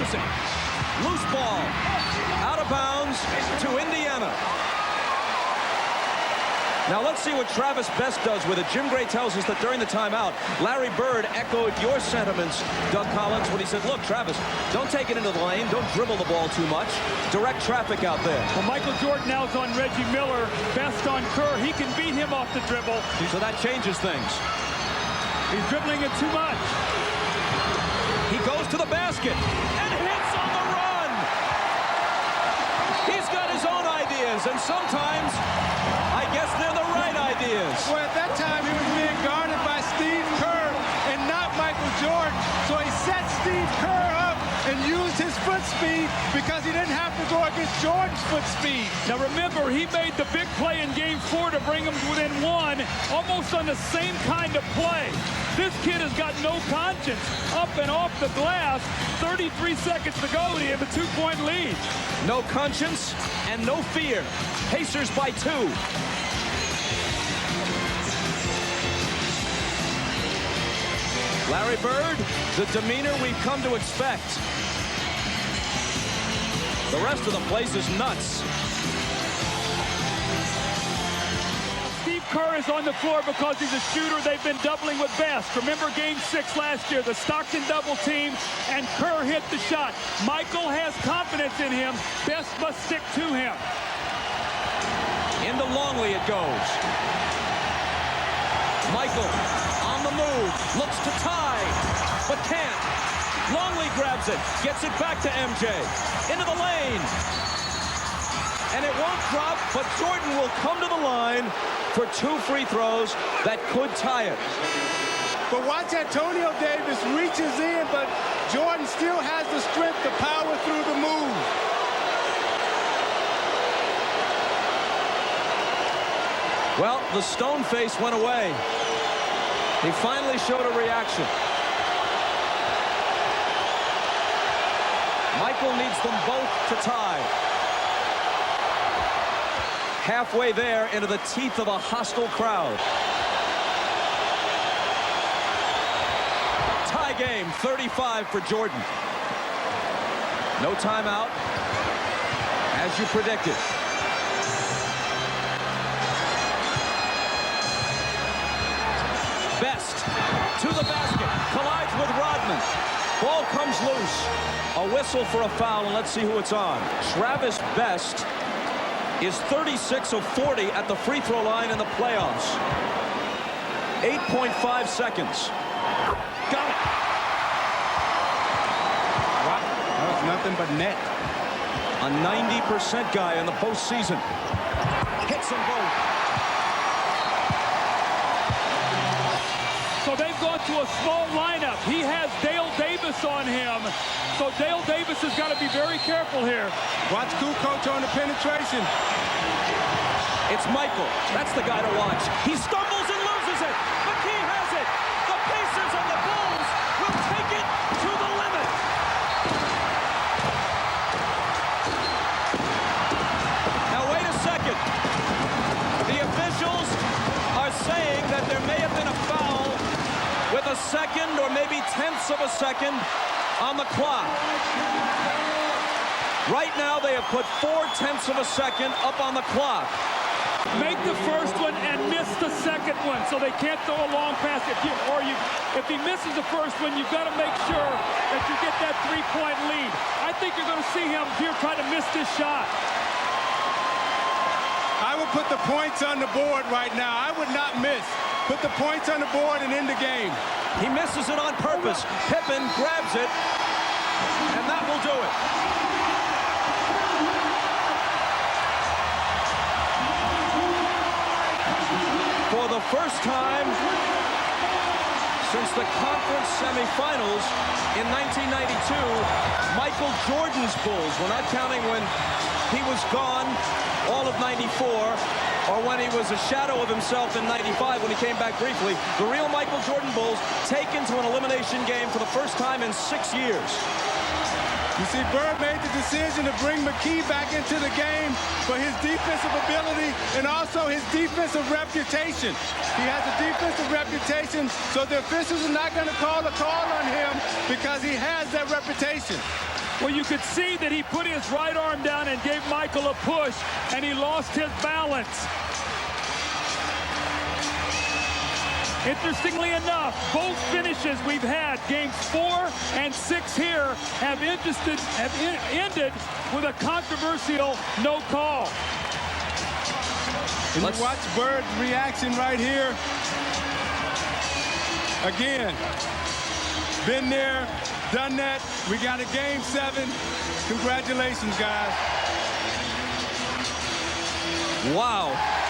loses it. Loose ball. Out of bounds to Indiana. Now let's see what Travis Best does with it. Jim Gray tells us that during the timeout, Larry Bird echoed your sentiments, Doug Collins, when he said, look, Travis, don't take it into the lane. Don't dribble the ball too much. Direct traffic out there. Well, Michael Jordan now is on Reggie Miller. Best on Kerr. He can beat him off the dribble. So that changes things. He's dribbling it too much. He goes to the basket and hits on the run. He's got his own ideas, and sometimes I guess they're the right ideas. Well, at that time, he was being guarded by Steve Kerr and not Michael Jordan. So he set Steve Kerr up and used his foot speed because he didn't have to go against Jordan's foot speed. Now remember, he made the big play in Game 4 to bring him within one, almost on the same kind of play. This kid has got no conscience. Up and off the glass, 33 seconds to go, and he have a 2-point lead. No conscience and no fear. Pacers by 2. Larry Bird, the demeanor we've come to expect. The rest of the place is nuts. Steve Kerr is on the floor because he's a shooter. They've been doubling with Best. Remember Game 6 last year, the Stockton double team, and Kerr hit the shot. Michael has confidence in him. Best must stick to him. Into Longley it goes. Michael on the move, looks to tie, but can't. Longley grabs it, gets it back to MJ. Into the lane. And it won't drop, but Jordan will come to the line for 2 free throws that could tie it. But watch Antonio Davis reaches in, but Jordan still has the strength to power through the move. Well, the stone face went away. He finally showed a reaction. Michael needs them both to tie. Halfway there into the teeth of a hostile crowd. Tie game, 35 for Jordan. No timeout, as you predicted. Best to the basket, collides with Rodman. Ball comes loose. A whistle for a foul, and let's see who it's on. Travis Best is 36 of 40 at the free throw line in the playoffs. 8.5 seconds. Got it. Wow, that was nothing but net. A 90% guy in the postseason. Hits them both. So they've gone to a small lineup. He has Dale Davis on him. So Dale Davis has got to be very careful here. Watch Kukoc on the penetration. It's Michael. That's the guy to watch. He stumbles and loses it. McKee has it. The Pacers and the Bulls will take it to the limit. Now wait a second. The officials are saying that there may have been a foul with a second or maybe tenths of a second on the clock. Right now they have put 4/10 of a second up on the clock. Make the first one and miss the second one, so they can't throw a long pass. If he misses the first one, you've got to make sure that you get that 3-point lead. I think you're going to see him here try to miss this shot. I would put the points on the board right now. I would not miss. Put the points on the board and end the game. He misses it on purpose. Pippen grabs it, and that will do it. For the first time since the conference semifinals in 1992, Michael Jordan's Bulls, we're not counting when he was gone all of 94, or when he was a shadow of himself in 95 when he came back briefly, the real Michael Jordan Bulls taken to an elimination game for the first time in 6 years. You see, Bird made the decision to bring McKee back into the game for his defensive ability and also his defensive reputation. He has a defensive reputation, so the officials are not going to call a call on him because he has that reputation. Well, you could see that he put his right arm down and gave Michael a push, and he lost his balance. Interestingly enough, both finishes we've had, games 4 and 6 here, have ended with a controversial no call. And you watch Bird's reaction right here. Again, been there, done that. We got a game 7. Congratulations, guys. Wow.